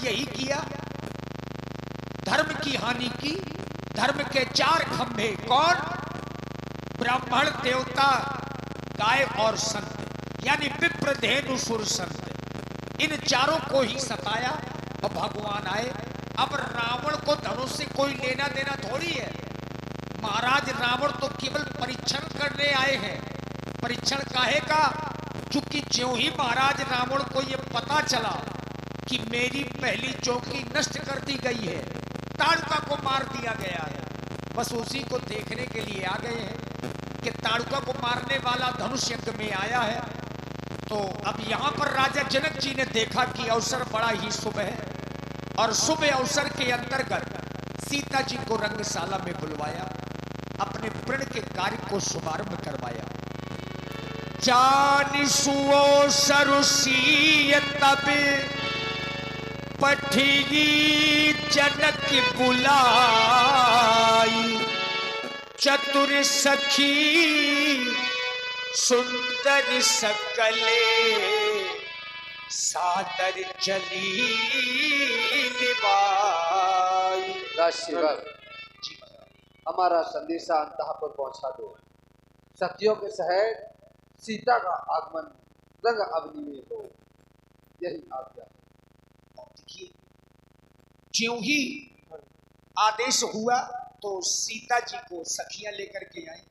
यही किया, धर्म की हानि की। धर्म के चार खंभे कौन? ब्राह्मण, देवता, गाय और संत, यानी विप्र, धेनु, सुर, संत। इन चारों को ही सताया और भगवान आए। अब रावण को धनुष से कोई लेना देना थोड़ी है। महाराज रावण तो केवल परीक्षण करने आए हैं। परीक्षण काहे का? चूंकि ज्यों ही महाराज रावण को यह पता चला कि मेरी पहली चौकी नष्ट कर दी गई है, ताड़का को मार दिया गया है, बस उसी को देखने के लिए आ गए हैं कि ताड़का को मारने वाला धनुष यज्ञ में आया है। तो अब यहां पर राजा जनक जी ने देखा कि अवसर बड़ा ही शुभ है, और शुभ अवसर के अंतर्गत सीता जी को रंगशाला में बुलवाया, अपने प्रण के कार्य को शुभारंभ करवाया। जान सुओ सरुसीय तब पठगी जनक बुलाई, चतुर सखी सुंदर सकले, सादर चली निभाई। जी हमारा संदेशा अंतःपुर पहुंचा दो। सतियों के शहर सीता का आगमन रंग अवनी में हो, यही आज्ञा है। देखिए, ज्यों ही आदेश हुआ तो सीता जी को सखियां लेकर के आई,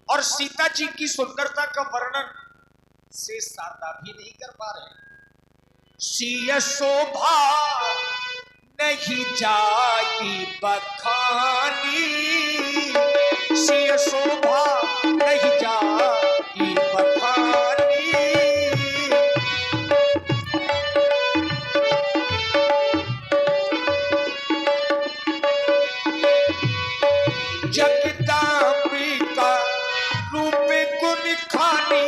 और सीता जी की सुंदरता का वर्णन से शारदा भी नहीं कर पा रहे। सिय शोभा नहीं जाई बखानी, सिय शोभा नहीं जाई बखानी, जगदम्बिका रूप गुण खानी,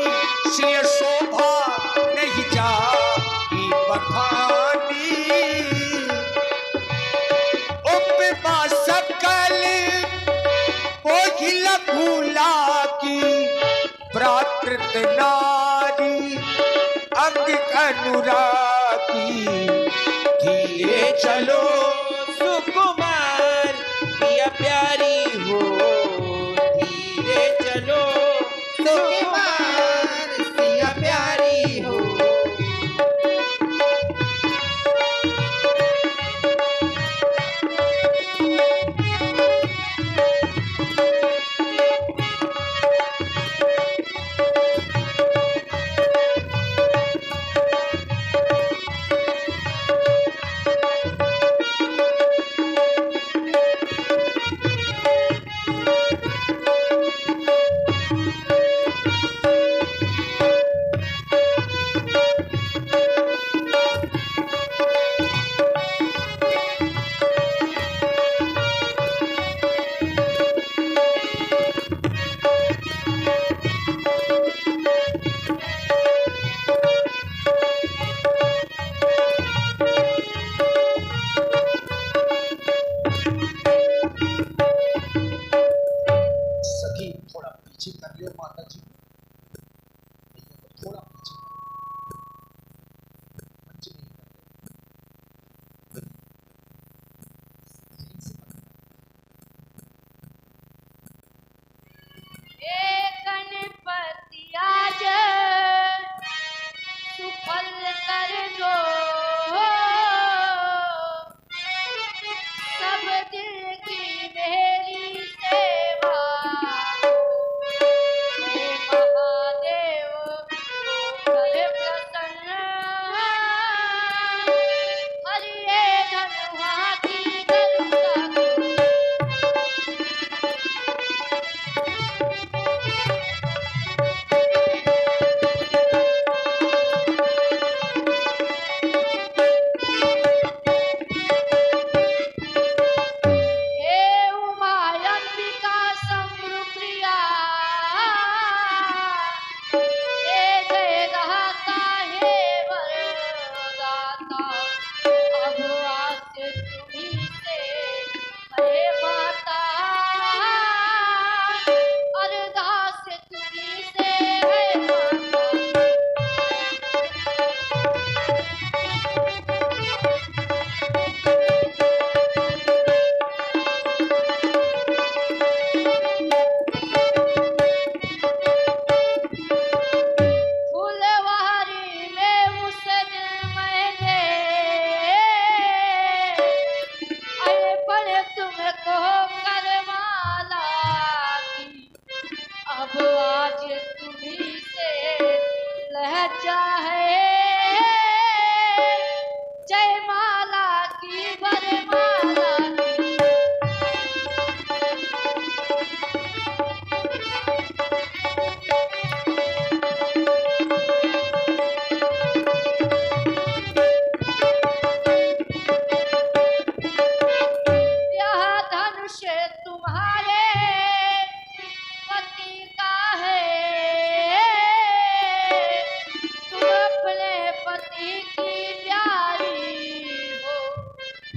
सिय शोभा नहीं जाई बखानी, उपमा सकल कोहिल भूला की, प्राकृत नारी अंग अनुरागी, धीरे चलो सुकुमार पिया प्यारी हो, धीरे चलो सुकुमार पिया प्यारी हो।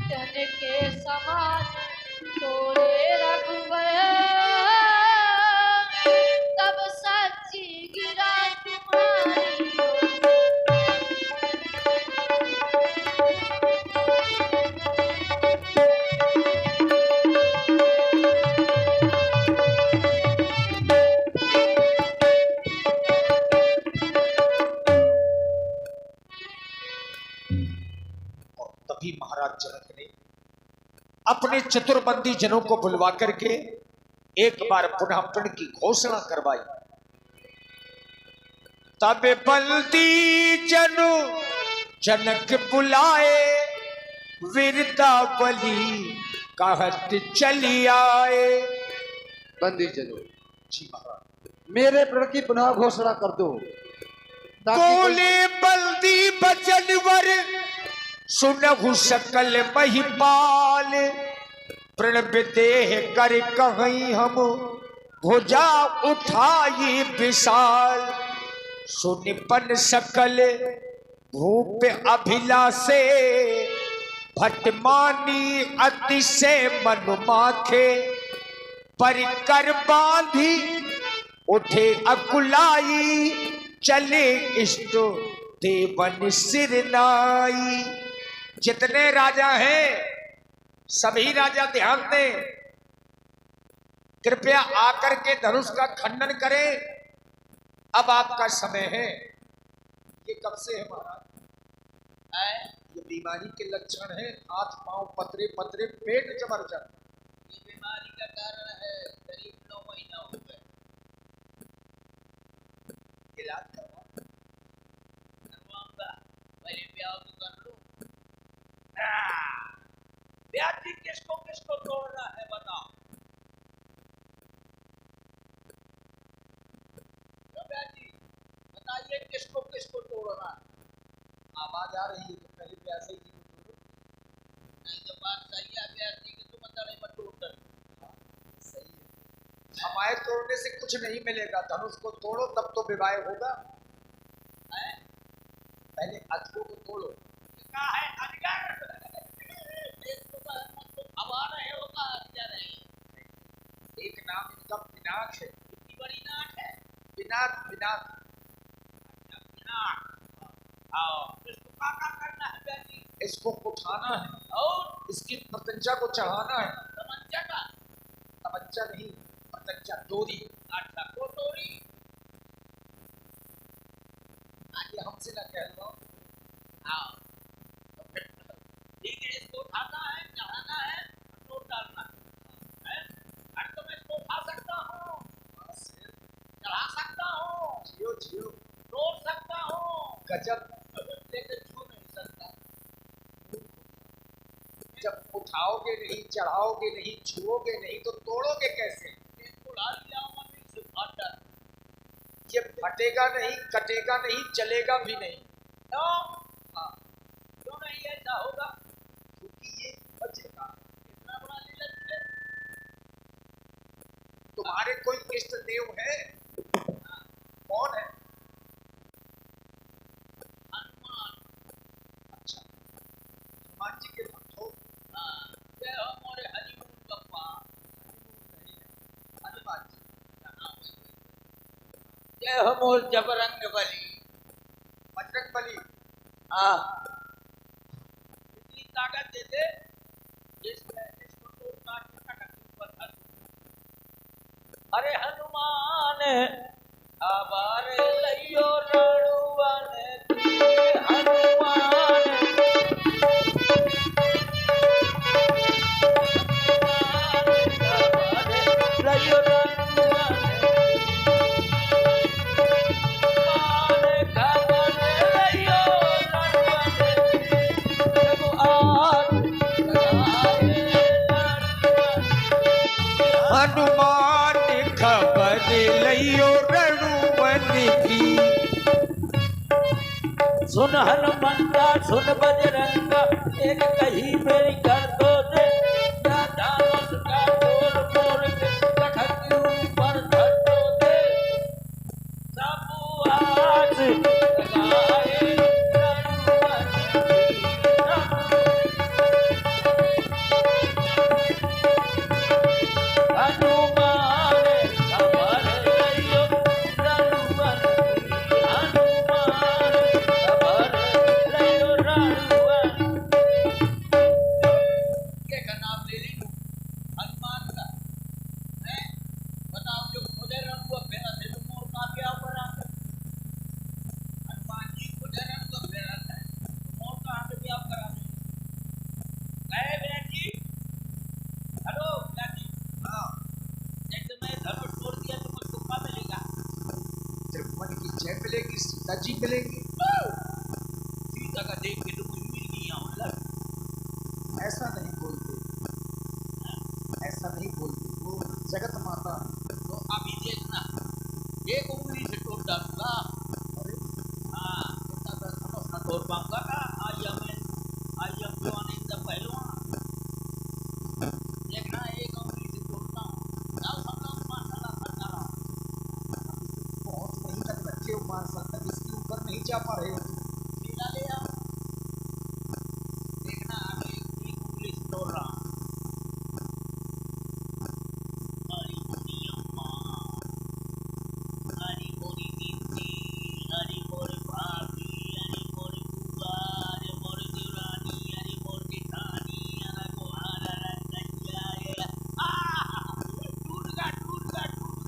तन के समान तोरे रघुवर तब सच्ची गिरा तुम्हारी और तभी महाराज जनक ने अपने चतुर्बंदी जनों को बुलवा करके एक बार पुनः प्रण की घोषणा करवाई। तब बंदी जनु जनक बुलाए वीरता बलि कहत चली आए। बंदी जनों, जी महाराज। मेरे प्रण की पुनः घोषणा कर दो ताकि बोले बल्दी बचनवर सुनहु सकल महिपाल प्रण विदेह कर कहीं हम भुजा उठाई विशाल सुनिपन सकल भूप अभिलाषे भटमानी अतिशय मन माखे परिकर बांधी उठे अकुलाई चले इष्ट देवन सिर नाई। जितने राजा हैं सभी राजा ध्यान दें, कृपया आकर के धनुष का खंडन करें। अब आपका समय है। ये कब से है महाराज? ये बीमारी के लक्षण है। हाथ पांव पतरे पतरे, पेट जबरदस्त। ये बीमारी का कारण है। करीब 9 महीना हो गए। इलाज करवा करवाऊंगा, पहले ब्याह तो कर लूं। ब्याह किसको किसको तोड़ना है बताओ। ब्याह बताइए किसको किसको तोड़ना है। आवाज आ रही है तो पहले प्यासे जी को तोड़ो। नहीं तो बात सही है। ब्याह की तुम तड़े मत तोड़ कर। सही है। हमारे तोड़ने से कुछ नहीं मिलेगा। धनुष को तोड़ो तब तो विवाह होगा। पहले अजगो को तोड़ो। क्या है अजगर? हवा रहे होगा अजगर है। एक नाम इनका पिनाक है। इतनी बड़ी नाक है। पिनाक पिनाक। अच्छा पिनाक। आओ इसको क्या करना है बेटी? इसको उठाना है और इसकी प्रत्यंचा को चढ़ाना है। तमंचा का तमंचा नहीं, प्रत्यंचा डोरी। अच्छा कोटोरी। ये हमसे ना कह लो। आओ ठीक है। इसको उठाना है, चढ़ाना है, नोट डालना है। अरे तो मैं इसको उठा सकता हूँ, चढ़ा सकता हूँ, जियो जियो। तोड़ सकता हूँ, गजब। लेकिन छू नहीं सकता। जब उठाओगे नहीं, चढ़ाओगे नहीं, छुओगे नहीं तो तोड़ोगे कैसे? इसको ला लिया मम्मी से फाटा। ये फटेगा नहीं, कटेगा नहीं, चलेगा भी नहीं। क्यों? हाँ क्यों नहीं ऐसा होगा? क्योंकि ये बचेगा। इतना बड़ा लीलन है। तुम्हारे कोई इष्ट देव है? कौन है? हनुमान। अच्छा, हनुमान जी के भक्त हो। हाँ जय हो मोरे हरिमूल बप्पा। नहीं है, हनुमान जी। हाँ जय हो मोर जबरंग बली। बजरंग बली। हाँ इतनी ताकत दे दे इसको तोड़ काट के टक ऊपर धर दूं। अरे हनुमान आवार लइयो रणुवन की। हनुमान लइयो रणुवन हनुमान खबर लियो रणुवन की। सुन हनुमंता सुन बजरंगा एक कही मेरी कर दो दे। दानस का बोल बोल के तखत के ऊपर धर दो दे। सब आज लगाए रणवन की। सीता जी मिलेंगे। सीता का देख के तो मुझे मिल गई यहाँ मतलब। ऐसा नहीं बोलते, ऐसा नहीं बोलते, वो जगत माता। तो अभी देखना, एक उंगली से तोड़ डालूंगा। अरे हाँ, इतना तो समझ ना तोड़ पाऊंगा ना। आई एम जवान इन द पहलवान। देखना, एक उंगली से तोड़ता हूँ। जाओ सब लोग माशाल्लाह करना रहा। बहुत वहीं तक रखे हो मान सकता, इसके ऊपर नहीं जा पा रहे हो तुम। सीधा ले आओ। देखना, आगे एक उंगली से तोड़ रहा हूँ। हरी बोली अम्मा, हरी बोली दीदी, हरी बोली भाभी, हरी बोली बुआ, हरी बोली देवरानी, हरी बोली जेठानी, हरी बोली रंगैया। टूट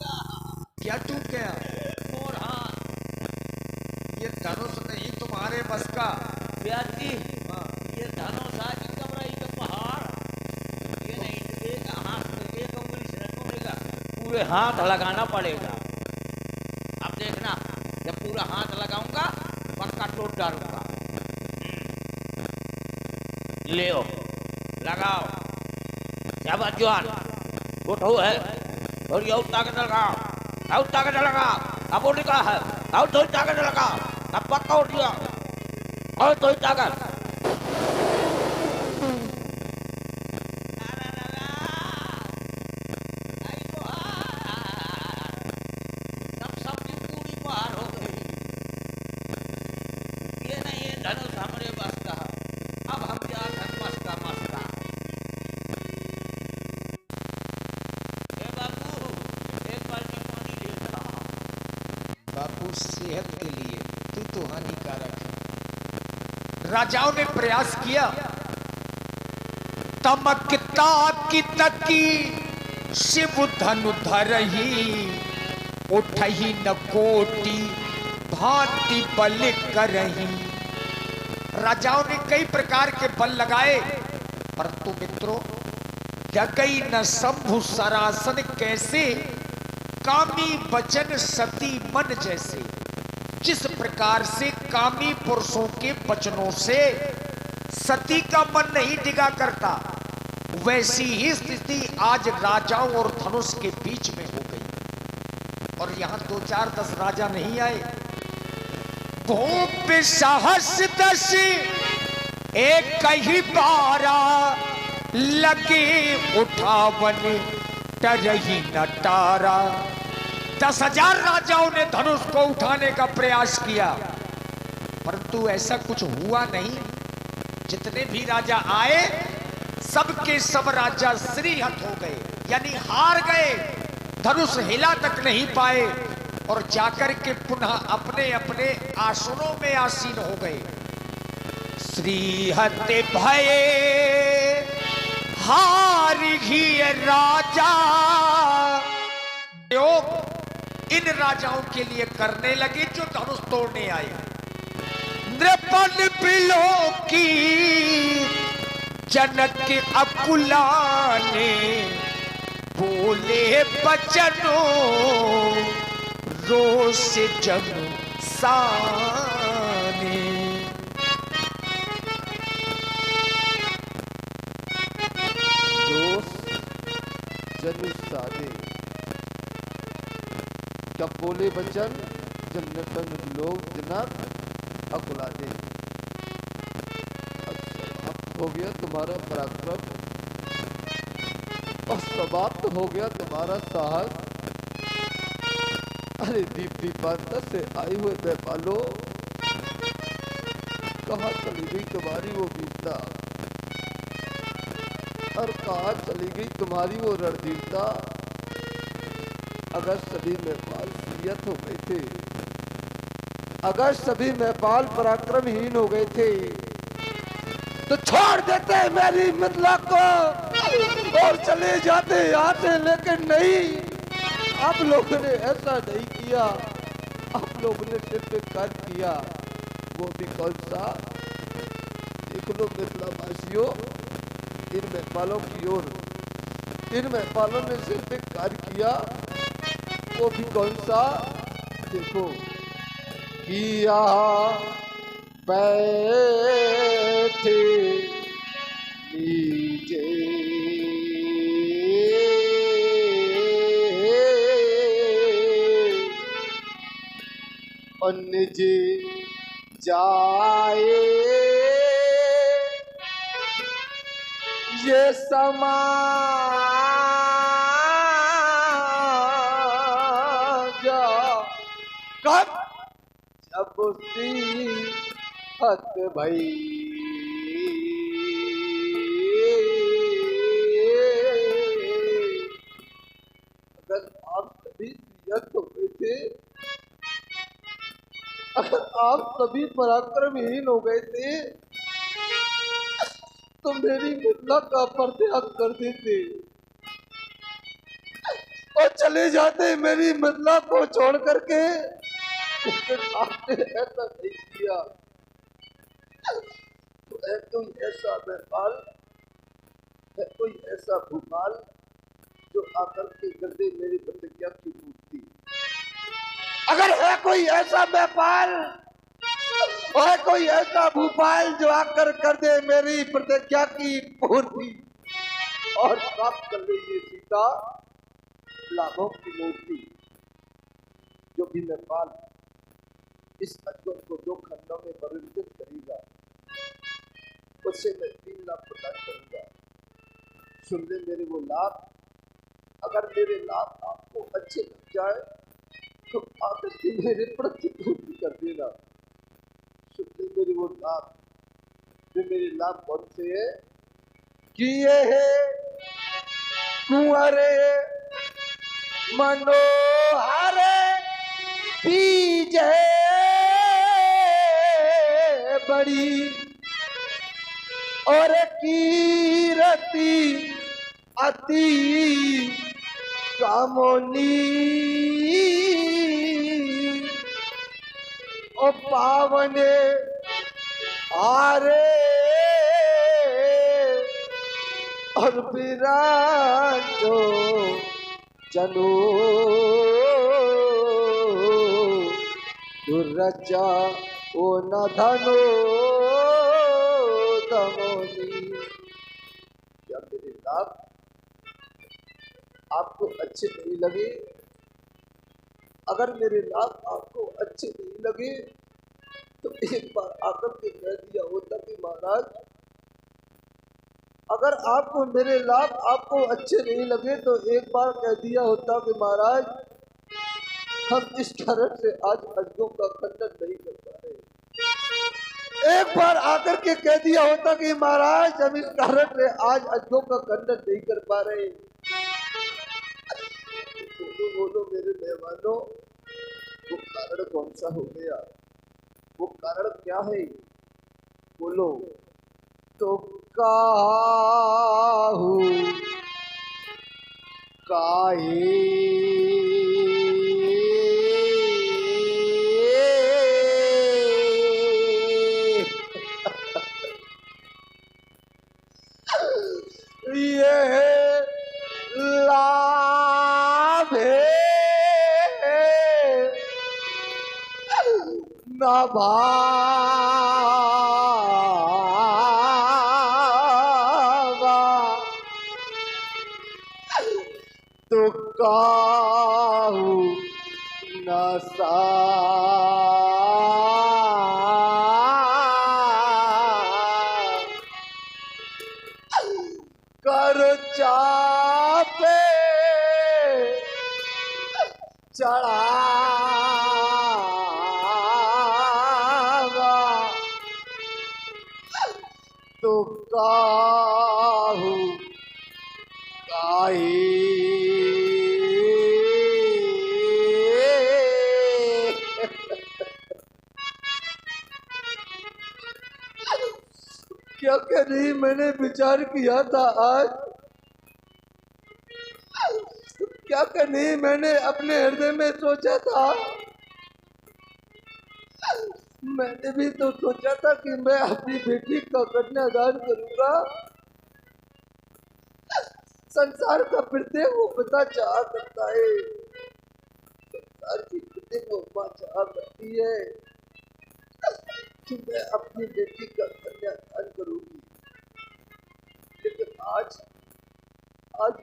गया। क्या टूट गया? और हाँ, ये धनुष नहीं तुम्हारे बस का। व्यासी, ये धनुष आज कमराई का पहाड़, ये नहीं एक हाथ एक उंगली से नहीं टूटेगा, पूरे हाथ लगाना पड़ेगा। अब देखना, जब पूरा हाथ लगाऊंगा पक्का टूट डालूंगा। ले लगाओ, क्या बात जवान, उठो है और ये ताकत लगाओ, ताकत लगाओ। अब उठ का है, अब तो ताकत लगाओ, अब पक्का उठ गया और तो ताकत। सबकी पूरी बाहर हो गई। ये नहीं, ये धनुष हमारे बस का। अब हम जा मस्ता मस्ता। ए बाबू, एक बाल्टी पानी ले जा। बापू सेहत के लिए तू तो हानिकारक है। राजाओं ने प्रयास किया, तमकता की तकी शिव धनु धरही, उठही न कोटि भांति बल करही। राजाओं ने कई प्रकार के बल लगाए, परंतु मित्रों जगई न शंभु सरासन कैसे, कामी वचन सती मन जैसे। जिस प्रकार से कामी पुरुषों के वचनों से सती का मन नहीं टिका करता, वैसी ही स्थिति आज राजाओं और धनुष के बीच में हो गई। और यहां 2 4 10 राजा नहीं आए, भूप सहस 10 एक ही 12 लगे उठावन टरही न तारा। 10,000 राजाओं ने धनुष को उठाने का प्रयास किया, परंतु ऐसा कुछ हुआ नहीं। जितने भी राजा आए, सबके सब राजा श्रीहत हो गए, यानी हार गए, धनुष हिला तक नहीं पाए और जाकर के पुनः अपने अपने आसनों में आसीन हो गए। श्रीहत भये हार ही राजा, इन राजाओं के लिए करने लगे जो धनुष तोड़ने आए। नृपन बिलो की जनक अकुलाने, बोले बचनो रोष जग साने। जनु सादे, क्या बोले बचन जन्नतन लोग जनक अकुला दे। अब समाप्त हो गया तुम्हारा पराक्रम और समाप्त हो गया तुम्हारा साहस। अरे दीप्ति पांता से आई हुए व्यापालो, कहाँ चली गई तुम्हारी वो वीरता और कहाँ चली गई तुम्हारी वो रणधीरता। अगर सभी नेपाल सियत हो गए थे, अगर सभी नेपाल पराक्रमहीन हो गए थे, तो छोड़ देते मेरी मिथिला को और चले जाते यहाँ से। लेकिन नहीं, आप लोगों ने ऐसा नहीं किया। आप लोगों ने सिर्फ एक कार्य किया, वो भी कौन सा? देख लो मिथिला वासियों, इन नेपालों की ओर, इन नेपालों ने सिर्फ एक कार्य किया, वो भी कौन सा? देखो किया बैठे नीचे और निज जाए ये समाज कब जब हत भई अगर आप सभी सियत हो गए थे, अगर आप सभी पराक्रमहीन हो गए थे तो मेरी मिथिला का परित्याग कर देते और चले जाते मेरी मिथिला को छोड़ करके। लेकिन आपने ऐसा नहीं किया। तो है कोई ऐसा व्यापार, है कोई ऐसा भूपाल जो आकर के कर दे मेरी प्रतिज्ञा की पूर्ति। अगर है कोई ऐसा व्यापार और कोई ऐसा भूपाल जो आकर कर दे मेरी प्रतिज्ञा की पूर्ति और प्राप्त कर ले ये सीता लाभों की मूर्ति। जो भी नेपाल इस अजगर को 2 खंडों में परिवर्तित करेगा उससे मैं 3 लाख प्रदान करूंगा। सुन ले मेरे वो लाभ। अगर मेरे लाभ आपको अच्छे लग जाए तो आकर के मेरे प्रतिपूर्ति कर देना। सुन ले मेरे वो लाभ। जो मेरे लाभ कौन से है कि ये है कुंवरे मनोहर बीजे बड़ी और कीरति अति कामोनी ओ पावने आरे और विराजो जनो दुर्रचा ओ न धनो दमोनी। क्या मेरे लाभ आपको अच्छे नहीं लगे? अगर मेरे लाभ आपको अच्छे नहीं लगे तो एक बार आकर के कह दिया होता कि महाराज अगर आपको मेरे लाभ आपको अच्छे नहीं लगे तो एक बार कह दिया होता कि महाराज हम इस कारण से आज अजगों का खंडन नहीं कर पा रहे। एक बार आकर के कह दिया होता कि महाराज हम इस कारण से आज अजगों का खंडन नहीं कर पा रहे। बोलो बोलो मेरे मेहमानों, वो कारण कौन सा हो गया? वो कारण क्या है? बोलो। तो काहू काहे ये लाभ न भावा तो काहू न सा कर चापे चढ़ावा तो काहू काहे क्या नहीं मैंने विचार किया था आज। क्या नहीं मैंने अपने हृदय में सोचा था। मैंने भी तो सोचा था कि मैं अपनी बेटी का कन्यादान करूंगा। संसार का प्रत्येक वो पिता चाह करता है, संसार की प्रत्येक वो माँ चाह करती है कि मैं अपनी बेटी का कन्यादान करूंगी, लेकिन आज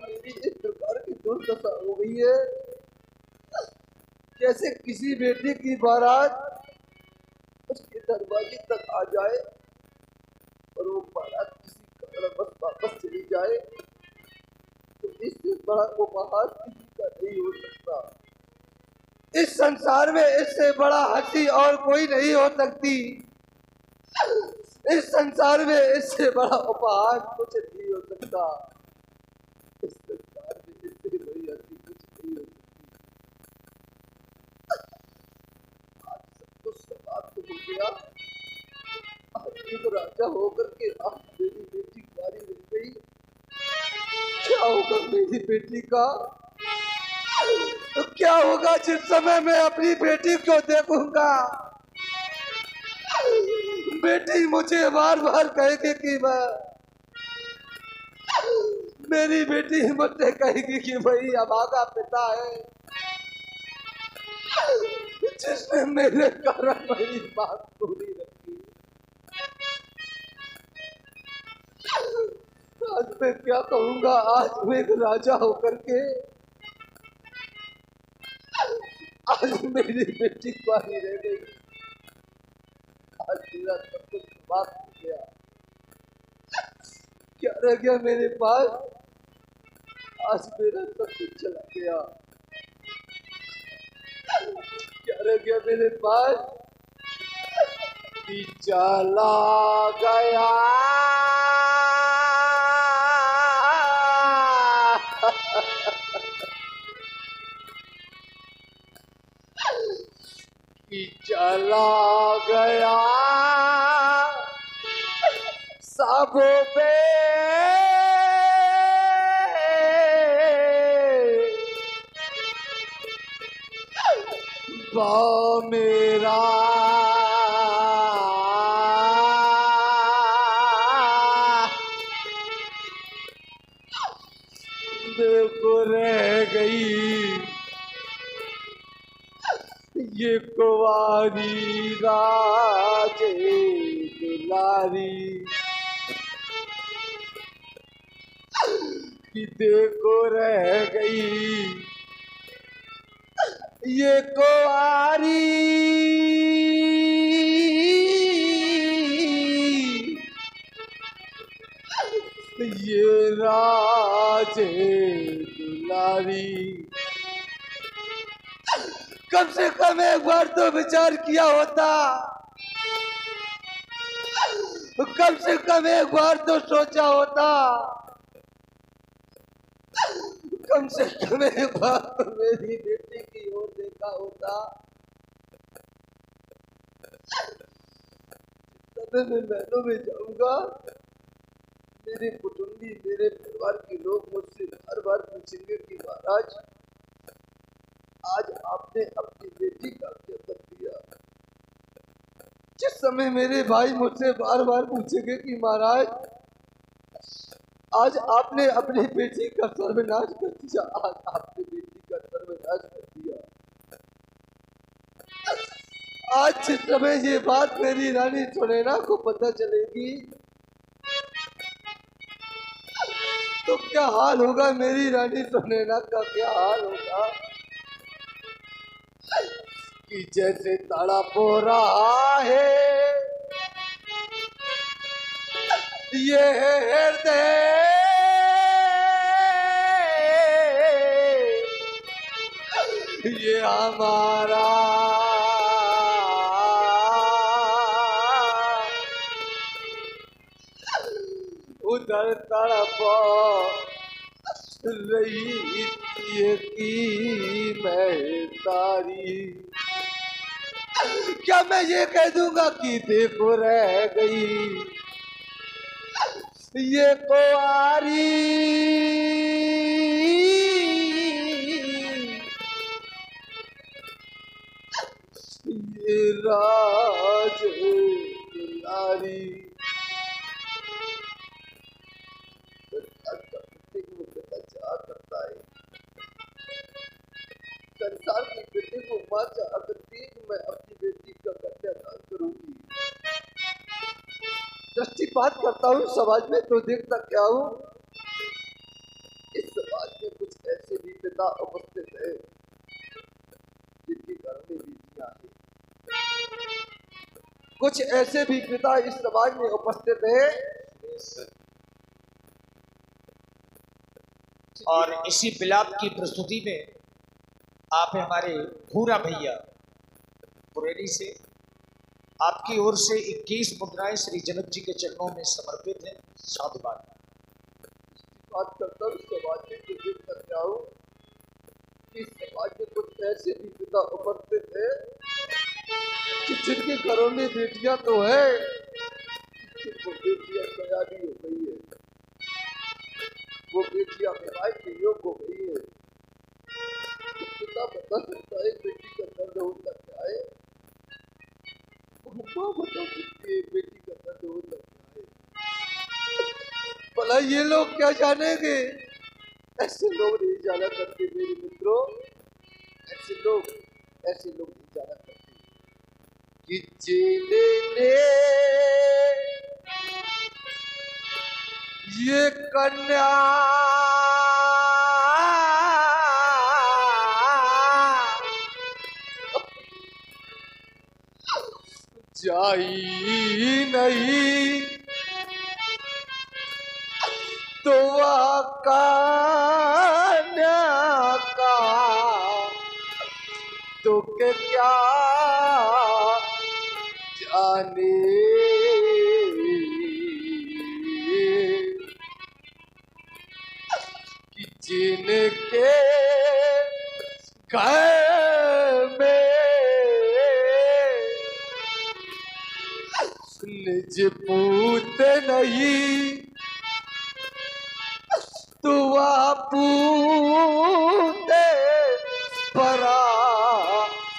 मेरी इस प्रकार की दुर्दशा हो गई है। कैसे किसी बेटी की बारात उसके दरवाजे तक आ जाए और वो बारात किसी कारणवश वापस चली जाए, तो इससे बड़ा उपहार किसी का नहीं हो सकता। इस संसार में इससे बड़ा हंसी और कोई नहीं हो सकती। इस संसार में इससे बड़ा उपहार कुछ नहीं हो सकता। इस संसार में इससे बड़ी हंसी कुछ नहीं हो सकती। आज सब कुछ समाप्त हो गया। आज एक राजा होकर के आज मेरी बेटी गाड़ी रह गई। क्या होगा मेरी बेटी का? तो क्या होगा जिस समय मैं अपनी बेटी को देखूंगा? बेटी मुझे बार बार कहेगी कि मेरी बेटी मुझसे कहेगी कि भाई अभागा पिता है जिसने मेरे कारण मेरी बात पूरी रखी। आज मैं क्या कहूंगा? आज मैं एक राजा होकर के आज मेरी बेटी बारी रह गई। आज मेरा सब कुछ समाप्त हो गया। क्या रह गया मेरे पास? आज मेरा सब कुछ चला गया। क्या रह गया मेरे पास? चला गया चला गया सब पे मेरा देखो रह गई ये कुंवारी राजे दुलारी कि देखो रह गई ये कुंवारी ये राजे दुलारी। कम से कम एक बार तो विचार किया होता, कम से कम एक बार तो सोचा होता, कम से कम एक बार तो मेरी बेटी की ओर देखा होता। तब मैं महलों में जाऊंगा, मेरे कुटुंबी मेरे परिवार के लोग मुझसे हर बार पूछेंगे कि महाराज आज आपने अपनी बेटी का क्या कर दिया। जिस समय मेरे भाई मुझसे बार बार पूछेंगे कि महाराज आज आपने अपनी बेटी का सर्वनाश कर दिया, आज आपने बेटी का सर्वनाश कर दिया। आज जिस समय ये बात मेरी रानी सुनैना को पता चलेगी तो क्या हाल होगा? मेरी रानी सुनैना का क्या हाल होगा? कि जैसे तड़प रहा है ये हृदय ये हमारा उधर तड़प रही की मैं तारी। क्या मैं ये कह दूंगा कि देखो रह गई ये कुंवारी ये राज दुलारी। संसार की बेटी को मां चाह करती है कि मैं अपनी बेटी का कन्यादान करूंगी, बात करता हूँ समाज में तो देखता क्या हूँ, इस समाज में कुछ ऐसे भी पिता उपस्थित है जिनके घर में बेटियां हैं। कुछ ऐसे भी पिता इस समाज में उपस्थित है और इसी बिलाप की प्रस्तुति में आप हमारे भूरा भैया पुरेली से आपकी ओर से 21 मुद्राएं श्री जनक जी के चरणों में समर्पित हैं। साधुवाद। बात करता हूँ समाज में तो देखता क्या हूँ कि समाज में कुछ ऐसे भी पिता उपस्थित है कि जिनके घरों में बेटियां तो है, वो बेटियां सयानी हो गई है, वो बेटियां विवाह के योग हो गई है। पिता बता सकता है बेटी का दर्द होता क्या है, माँ बता सकती है बेटी का दर्द होता क्या है। भला ये लोग क्या जानेंगे, ऐसे लोग नहीं जाना करते मेरे मित्रों, ऐसे लोग नहीं जाना करते कि जिन्हें ये कन्या जाई नहीं तो वह कन्या का तो क्या जाने, कि जिनके घर में निज पूत नहीं तो वह पूते परा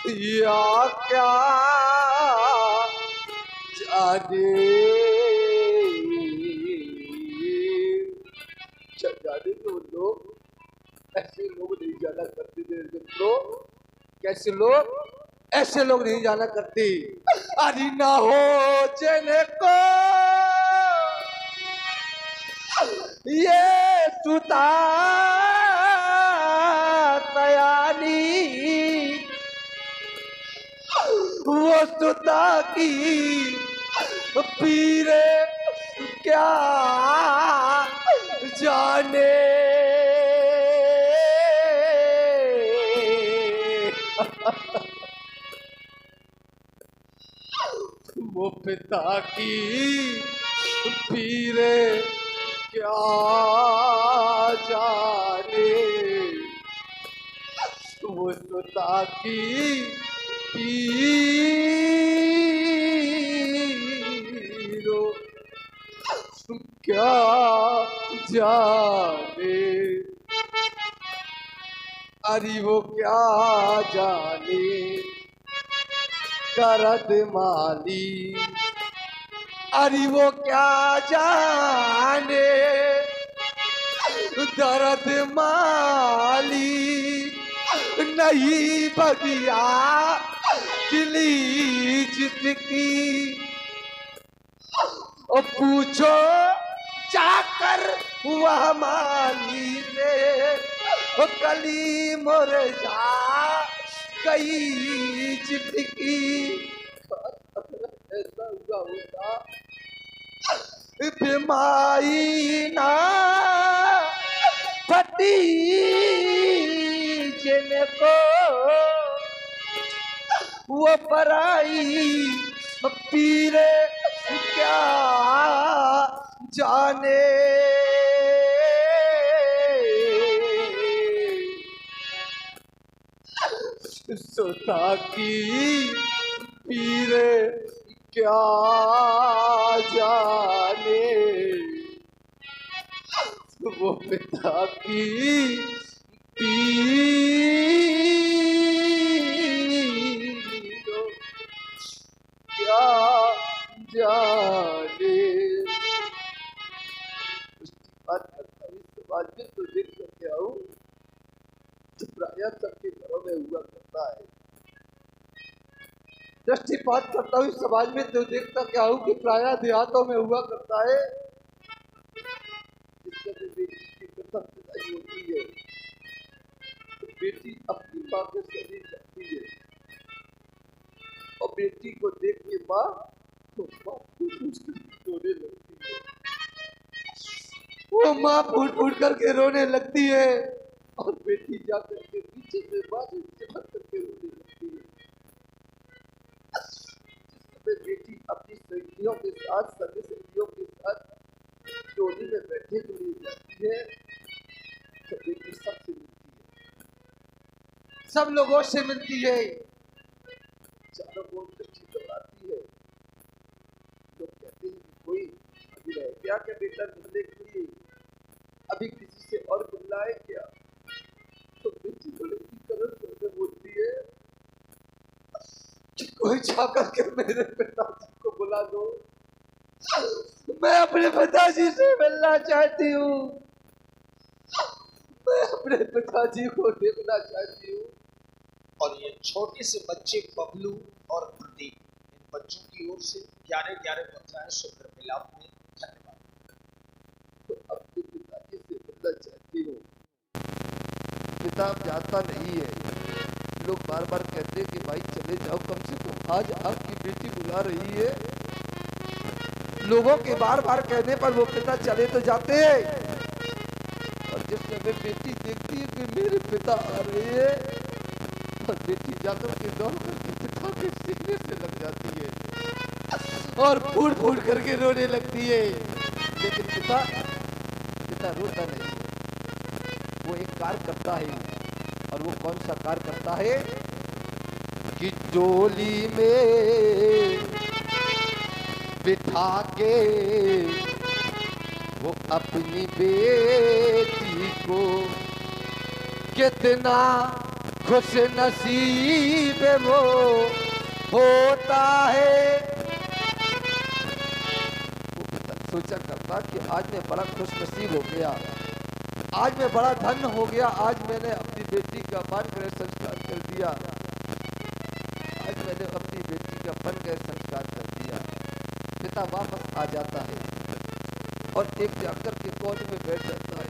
या क्या जाने। जाने तो लोग, ऐसे लोग नहीं जाना करते मेरे मित्रों, कैसे लोग, ऐसे लोग नहीं जाना करते। अरे ना हो जिनको ये सुता तयानी, वो सुता की पीरे क्या जाने। वो पिता की पीरे क्या जाने, वो सुता की पीरो क्या जाने। अरे वो क्या जाने दर्द माली, अरे वो क्या जाने दर्द माली, नहीं बगिया किली जितकी। और पूछो जाकर वह माली से, वो कली मुरझा गई जितकी। ऐसा हुआ होता बीमारी ना पति जिनको वो पराई पीरे क्या जाने। सुता की पीरे क्या जाने, वो पिता की पीरो क्या जाने। उसकी बात करता हूँ समाज में तो देख करके आऊँ तो प्राय सबके घरों में हुआ करता है दृष्टिपात करता हूँ समाज में तो देखता क्या हूँ कि प्राय देहातों में हुआ करता है जिससे भी बेटी की प्रथम विदाई होती है तो बेटी अपनी माँ के शरीर जाती है और बेटी को देख के माँ तो माँ रोने लगती है। वो माँ फूट फूट करके रोने लगती है और बेटी जाकर के पीछे से माँ से चिपक करके रोने लगती है। बेटी अपनी सहेलियों के साथ सगे सहेलियों के साथ टोली में बैठने के लिए जाती है तो बेटी सबसे मिलती है, सब लोगों से मिलती है, चारों को दृष्टि दौड़ाती है। लोग कहते हैं कि कोई अभी रह गया क्या बेटा मिलने के लिए, अभी किसी से और मिलना है क्या? तो बेटी बड़े करन करके बोलती है कोई जाकर के मेरे पिताजी को बुला दो, मैं अपने पिताजी से मिलना चाहती हूँ, मैं अपने पिताजी को देखना चाहती हूँ। और ये छोटे से बच्चे बबलू और प्रदीप, इन बच्चों की ओर से 11 मुद्राएं सुंदर मिलाप में। धन्यवाद। तो अपने पिताजी से मिलना चाहती हूँ, पिता जाता नहीं है। लोग बार बार कहते हैं कि भाई चले जाओ, कम से कम आज आपकी बेटी बुला रही है। लोगों के बार बार कहने पर वो पिता चले तो जाते हैं और जिस समय बेटी देखती है कि मेरे पिता आ रहे हैं और बेटी जाकर के दौड़ करके पिता के सीने से लग जाती है और फूट फूट करके रोने लगती है। लेकिन पिता रोता नहीं है, वो एक कार्य करता है। और वो कौन सा कार्य करता है कि डोली में बिठा के वो अपनी बेटी को कितना खुश नसीब वो होता है। वो सोचा करता कि आज मैं बड़ा खुश नसीब हो गया, आज मैं बड़ा धन्य हो गया, आज मैंने अपनी बेटी का पान कर संस्कार कर दिया, आज मैंने अपनी बेटी का पान कर संस्कार कर दिया। पिता वापस आ जाता है और एक जाकर के कोने में बैठ जाता है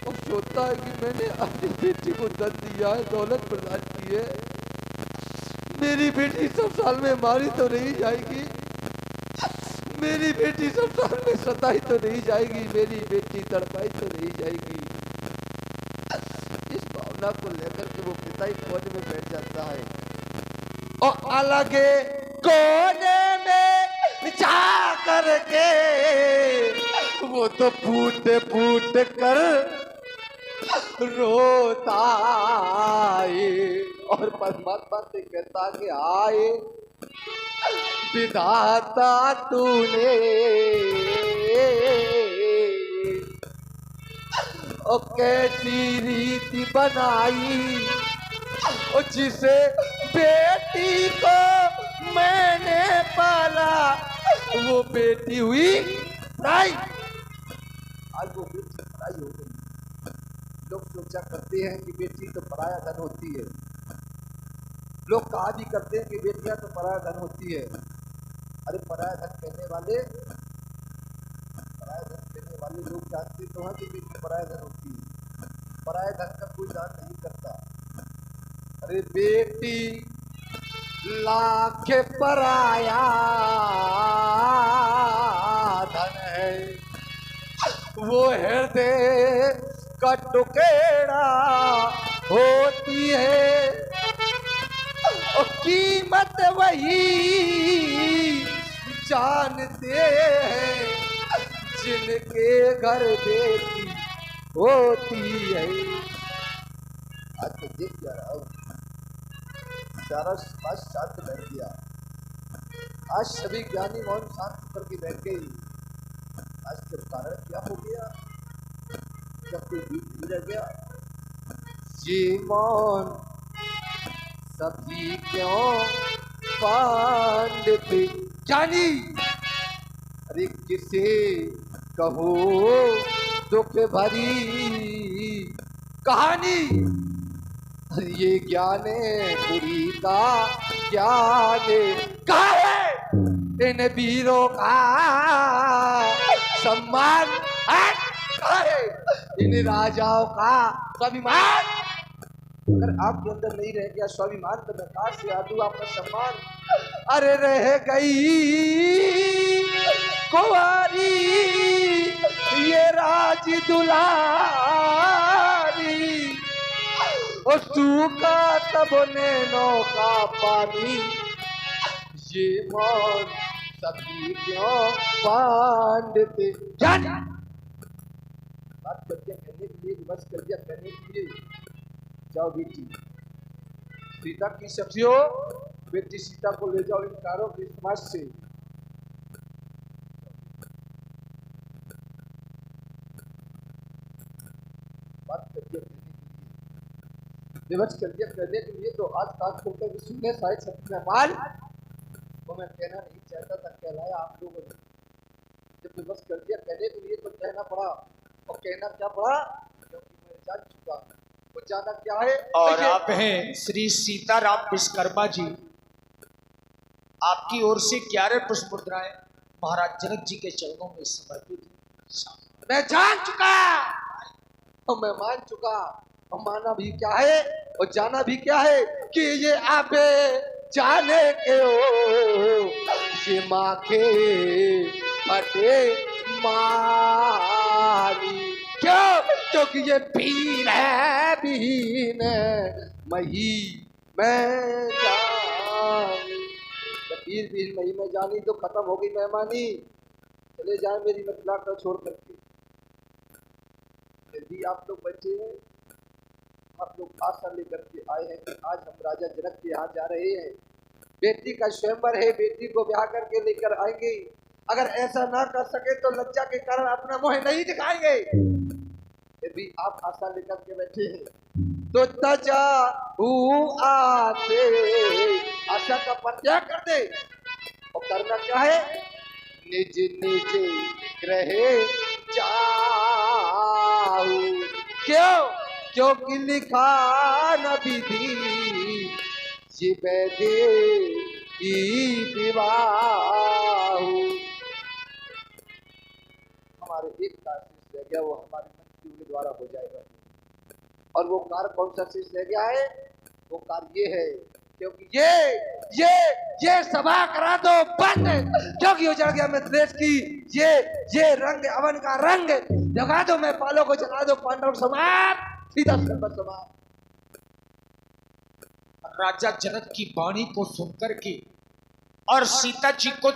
और सोचता है कि मैंने अपनी बेटी को धन दिया है, दौलत प्रदान की है, मेरी बेटी सब साल में मारी तो नहीं जाएगी, मेरी बेटी सब साल में सताई तो नहीं जाएगी, मेरी बेटी तड़पाई तो नहीं जाएगी। इस भावना को लेकर के वो पिता ही कोने में बैठ जाता है और अलग कोने में जा करके वो तो फूट फूट कर रोता है और परमात्मा से कहता कि आए विधाता तूने और कैसी रीति बनाई और जिसे बेटी को मैंने पाला वो बेटी हुई पराई। आज वो बेटी पराई हो गई। लोग सोचा करते हैं कि बेटी तो पराया धन होती है, लोग कहा भी करते हैं कि बेटियां तो पराया धन होती है। अरे पराया धन कहने वाले लोग जानते तो हैं कि बेटी पराया धन होती है, पराया धन का कोई दान नहीं करता। अरे बेटी लाख पराया धन है, वो हृदय का टुकड़ा होती है और कीमत वही जानते हैं जिनके घर बेटी होती है। आज तो देख क्या रहा हूं, सारा समाज शांत बैठ गया, आज सभी ज्ञानी मौन शांत करके बैठ गई। आज के कारण क्या हो गया, क्या कोई बीत नहीं रह गया? ये मौन सभी क्यों पांडित ज्ञानी, अरे किसे कहो दुख भरी कहानी, ये ज्ञान पुरी का ज्ञान कहा है इन वीरों का सम्मान कहा है इन राजाओं का स्वाभिमान। अगर आपके अंदर नहीं रह गया स्वाभिमान तो मैं कहां से आदू आपका सम्मान। अरे रह गई कुंवारी ये राज दुलारी और सूखा तब नैनों का पानी ये मौत सभी क्यों बांधते। जान बात कर दिया कहने के लिए, बस कर दिया कहने के लिए। जाओ बेटी सीता की शक्तियों, बेटी सीता को ले जाओ इन कारों के समाज से। बात कर दिया कहने के लिए, विवश कर दिया कहने के लिए। तो आज कान खोलकर सुनने शायद सत्य मेहमान वो मैं कहना नहीं चाहता था, कहलाया आप लोगों ने। जब विवश कर दिया कहने के लिए तो कहना पड़ा, और कहना क्या पड़ा क्योंकि मैं जान चुका। वो जाना क्या है। और आप हैं श्री सीताराम विश्वकर्मा जी, आपकी ओर से 11 पुष्प मुद्राएं महाराज जनक जी के चरणों में समर्पित है। मैं जान चुका और मैं मान चुका, और माना भी क्या है और जाना भी क्या है कि ये आप जाने के हो ये माँ के फटे मारी। क्यों? क्योंकि ये पीर है बीन मही मैं जानी। जब पीर बीन मही मैं जानी तो खत्म हो गई मेहमानी। चले जाए मेरी मतला कर छोड़ करके। फिर भी आप लोग बच्चे हैं, आप लोग आशा लेकर के आए हैं कि आज हम राजा जनक के यहाँ जा रहे हैं। बेटी का स्वयंवर है, बेटी को ब्याह करके लेकर आएंगे। अगर ऐसा ना कर सके तो लज्जा के कारण अपना मुंह नहीं दिखाएंगे। फिर भी आप आशा लेकर के बैठे हैं तो तजा आते आशा का परित्याग कर दे और करना क्या है, निज निज ग्रहे जाऊं। क्यों? क्योंकि लिखा न विधि ये वैदे की विवाह। हमारे एक कार्य शेष रह गया, वो हमारे मंत्रियों के द्वारा हो जाएगा। और वो कार्य कौन सा शेष रह गया है? वो कार्य ये है क्योंकि ये सभा करा दो बंद, क्योंकि उजड़ गया मिथिलेश की ये रंग अवन का रंग जगा दो। मैं पालों को जला दो, पांडव समान सीधा सर्व समान। राजा जनक की वाणी को सुनकर के और सीता जी को